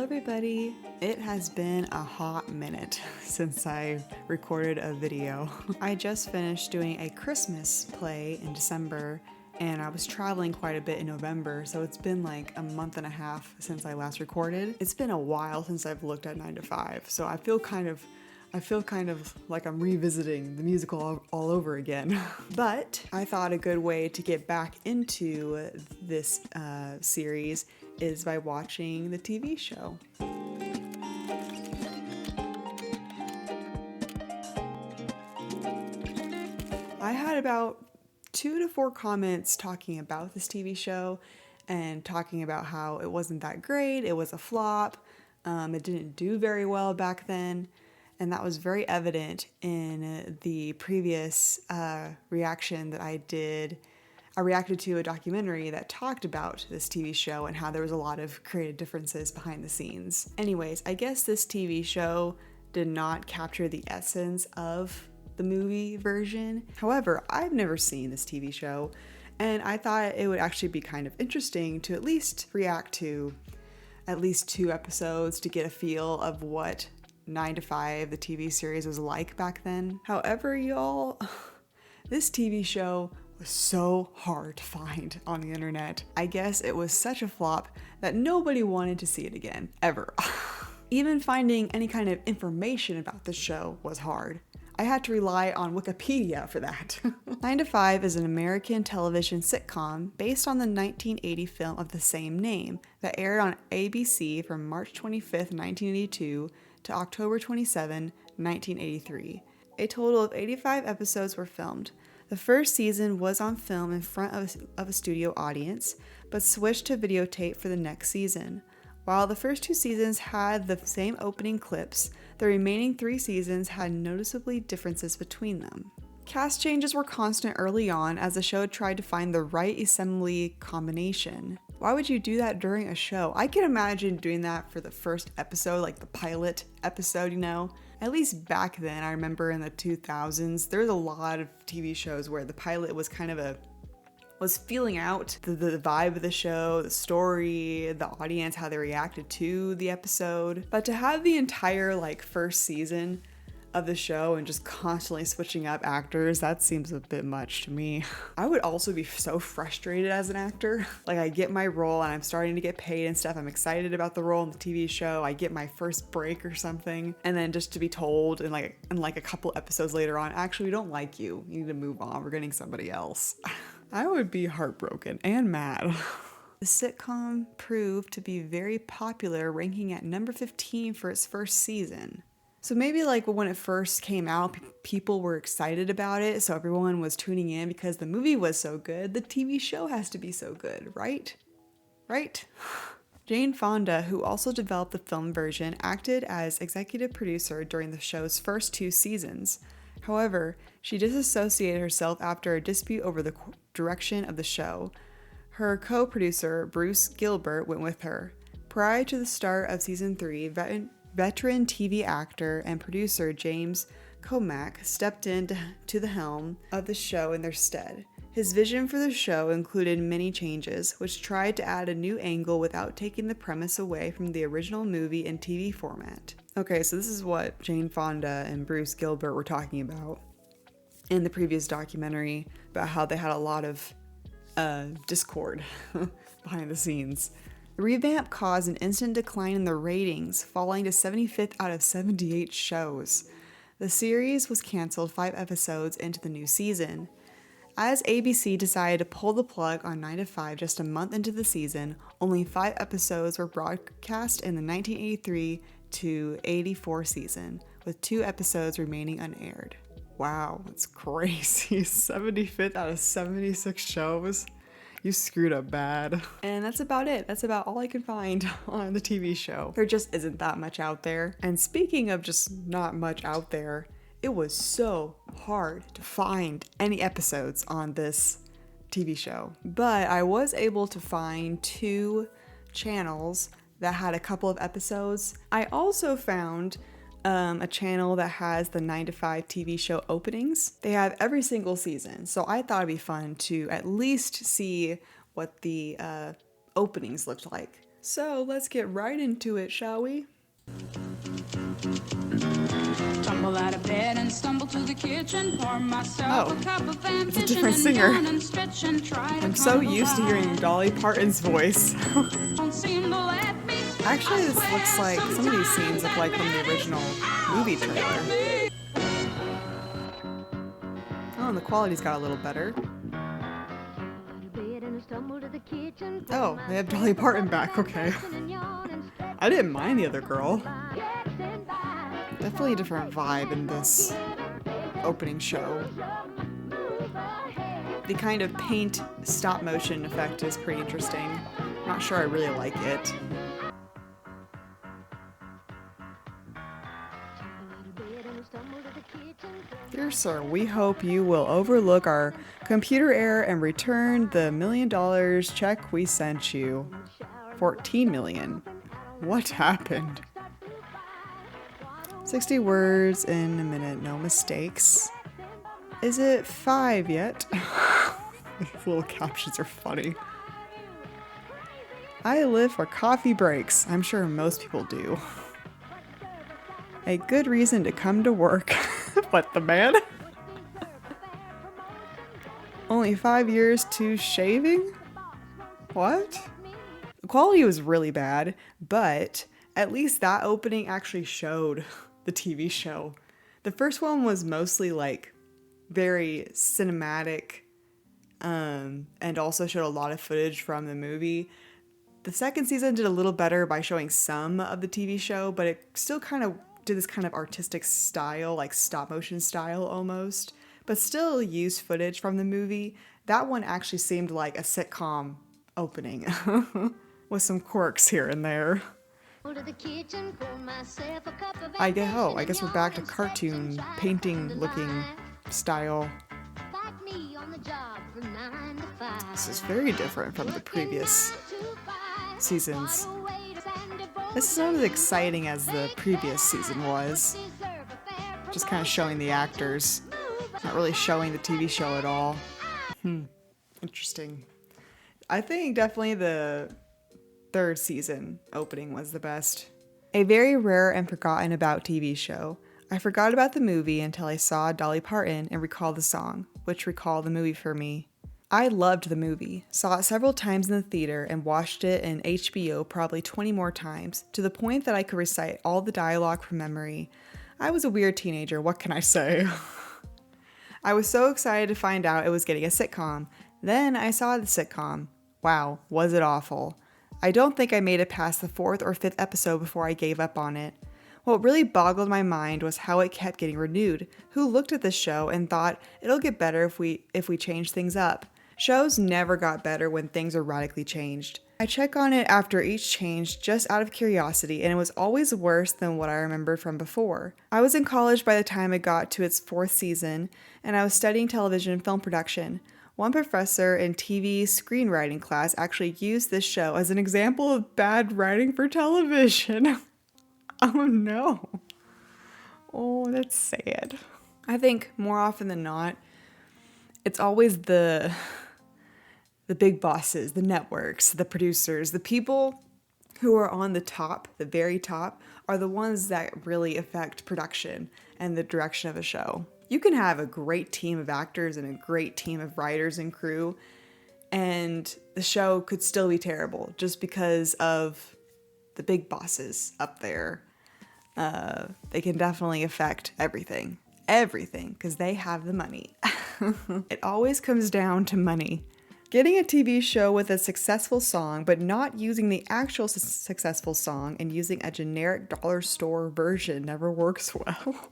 everybody. It has been a hot minute since I recorded a video. I just finished doing a Christmas play in December and I was traveling quite a bit in November, so it's been like a month and a half since I last recorded. It's been a while since I've looked at 9 to 5, so I feel kind of like I'm revisiting the musical all over again. But I thought a good way to get back into this series is by watching the TV show. I had about 2 to 4 comments talking about this TV show and talking about how it wasn't that great, it was a flop, it didn't do very well back then. And that was very evident in the previous reaction that I did. I reacted to a documentary that talked about this TV show and how there was a lot of creative differences behind the scenes. Anyways, I guess this TV show did not capture the essence of the movie version. However, I've never seen this TV show, and I thought it would actually be kind of interesting to at least react to at least 2 episodes to get a feel of what 9 to 5, the TV series, was like back then. However, y'all, this TV show was so hard to find on the internet. I guess it was such a flop that nobody wanted to see it again, ever. Even finding any kind of information about the show was hard. I had to rely on Wikipedia for that. 9 to 5 is an American television sitcom based on the 1980 film of the same name that aired on ABC from March 25th, 1982 to October 27, 1983. A total of 85 episodes were filmed. The first season was on film in front of a studio audience, but switched to videotape for the next season. While the first 2 seasons had the same opening clips, the remaining 3 seasons had noticeably differences between them. Cast changes were constant early on as the show tried to find the right assembly combination. Why would you do that during a show? I can imagine doing that for the first episode, like the pilot episode, you know? At least back then, I remember in the 2000s, there was a lot of TV shows where the pilot was kind of was feeling out the vibe of the show, the story, the audience, how they reacted to the episode. But to have the entire first season of the show and just constantly switching up actors, that seems a bit much to me. I would also be so frustrated as an actor. Like, I get my role and I'm starting to get paid and stuff. I'm excited about the role in the TV show. I get my first break or something. And then just to be told in a couple episodes later on, actually, we don't like you. You need to move on. We're getting somebody else. I would be heartbroken and mad. The sitcom proved to be very popular, ranking at number 15 for its first season. So maybe when it first came out, people were excited about it, so everyone was tuning in because the movie was so good. The TV show has to be so good, right? Right? Jane Fonda, who also developed the film version, acted as executive producer during the show's first 2 seasons. However, she disassociated herself after a dispute over the direction of the show. Her co-producer, Bruce Gilbert, went with her. Prior to the start of season 3, veteran TV actor and producer James Comack stepped in to the helm of the show in their stead. His vision for the show included many changes, which tried to add a new angle without taking the premise away from the original movie and TV format. Okay, so this is what Jane Fonda and Bruce Gilbert were talking about in the previous documentary about how they had a lot of discord behind the scenes. The revamp caused an instant decline in the ratings, falling to 75th out of 78 shows. The series was canceled 5 episodes into the new season. As ABC decided to pull the plug on 9 to 5 just a month into the season, only 5 episodes were broadcast in the 1983 to 84 season, with 2 episodes remaining unaired. Wow, that's crazy. 75th out of 76 shows. You screwed up bad. And that's about it. That's about all I could find on the TV show. There just isn't that much out there. And speaking of just not much out there, it was so hard to find any episodes on this TV show. But I was able to find 2 channels that had a couple of episodes. I also found a channel that has the 9 to 5 TV show openings. They have every single season, so I thought it'd be fun to at least see what the openings looked like. So let's get right into it, shall we? Tumble out of bed and stumble to the kitchen, pour myself a cup of It's a different singer. I'm so used to hearing Dolly Parton's voice. Actually, this looks like some of these scenes look like from the original movie trailer. Oh, and the quality's got a little better. Oh, they have Dolly Parton back, okay. I didn't mind the other girl. Definitely a different vibe in this opening show. The kind of paint stop motion effect is pretty interesting. I'm not sure I really like it. Dear sir, we hope you will overlook our computer error and return the $1 million check we sent you. 14 million. What happened? 60 words in a minute, no mistakes. Is it 5 yet? These little captions are funny. I live for coffee breaks. I'm sure most people do. A good reason to come to work. What, the man? Only 5 years to shaving? What? The quality was really bad, but at least that opening actually showed the TV show. The first one was mostly like very cinematic, and also showed a lot of footage from the movie. The second season did a little better by showing some of the TV show, but it still kind of did this kind of artistic style, like stop motion style almost, but still used footage from the movie. That one actually seemed like a sitcom opening with some quirks here and there. I guess we're back to cartoon painting looking style. This is very different from the previous seasons. This is not as exciting as the previous season was. Just kind of showing the actors, not really showing the TV show at all. Interesting. I think definitely the third season opening was the best. A very rare and forgotten about TV show. I forgot about the movie until I saw Dolly Parton and recalled the song, which recalled the movie for me. I loved the movie, saw it several times in the theater, and watched it in HBO probably 20 more times, to the point that I could recite all the dialogue from memory. I was a weird teenager, what can I say? I was so excited to find out it was getting a sitcom. Then I saw the sitcom. Wow, was it awful. I don't think I made it past the 4th or 5th episode before I gave up on it. What really boggled my mind was how it kept getting renewed. Who looked at this show and thought it'll get better if we change things up? Shows never got better when things are radically changed. I check on it after each change just out of curiosity, and it was always worse than what I remembered from before. I was in college by the time it got to its 4th season, and I was studying television and film production. One professor in TV screenwriting class actually used this show as an example of bad writing for television. Oh no. Oh, that's sad. I think more often than not, it's always the big bosses, the networks, the producers, the people who are on the top, the very top, are the ones that really affect production and the direction of a show. You can have a great team of actors and a great team of writers and crew, and the show could still be terrible just because of the big bosses up there. They can definitely affect everything, because they have the money. It always comes down to money. Getting a TV show with a successful song, but not using the actual successful song and using a generic dollar store version never works well.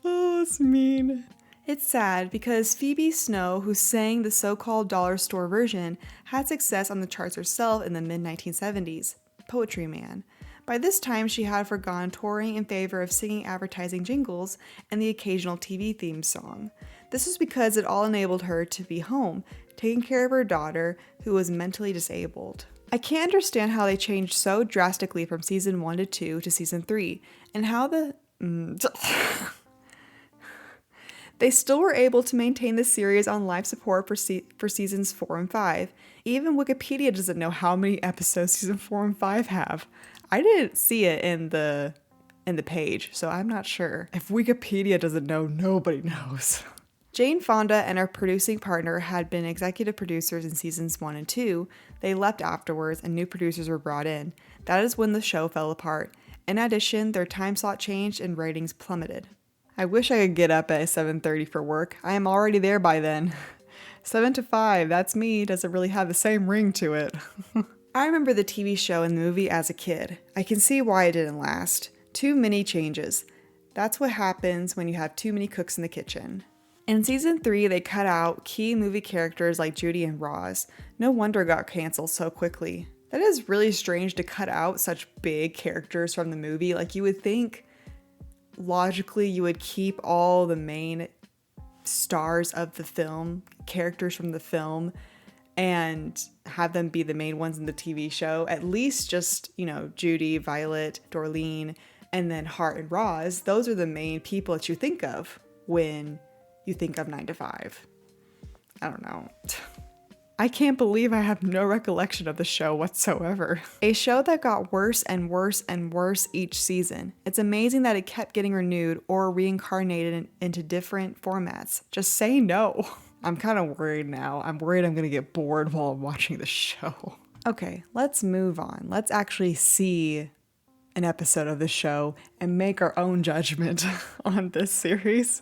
Oh, it's mean. It's sad because Phoebe Snow, who sang the so-called dollar store version, had success on the charts herself in the mid-1970s, Poetry Man. By this time, she had forgone touring in favor of singing advertising jingles and the occasional TV theme song. This was because it all enabled her to be home, taking care of her daughter, who was mentally disabled. I can't understand how they changed so drastically from season 1 to 2 to season 3, and how the They still were able to maintain the series on live support for seasons 4 and 5. Even Wikipedia doesn't know how many episodes season 4 and 5 have. I didn't see it in the page, so I'm not sure. If Wikipedia doesn't know, nobody knows. Jane Fonda and her producing partner had been executive producers in seasons 1 and 2. They left afterwards and new producers were brought in. That is when the show fell apart. In addition, their time slot changed and ratings plummeted. I wish I could get up at 7:30 for work. I am already there by then. 7 to 5, that's me, doesn't really have the same ring to it. I remember the TV show and the movie as a kid. I can see why it didn't last. Too many changes. That's what happens when you have too many cooks in the kitchen. In season 3, they cut out key movie characters like Judy and Roz. No wonder it got canceled so quickly. That is really strange to cut out such big characters from the movie. Like, you would think logically you would keep all the main stars of the film, characters from the film, and have them be the main ones in the TV show. At least just, Judy, Violet, Dorleen, and then Hart and Roz. Those are the main people that you think of when you think of 9 to 5. I don't know. I can't believe I have no recollection of the show whatsoever. A show that got worse and worse and worse each season. It's amazing that it kept getting renewed or reincarnated into different formats. Just say no. I'm kind of worried now. I'm worried I'm gonna get bored while I'm watching the show. Okay, let's move on. Let's actually see an episode of the show and make our own judgment on this series.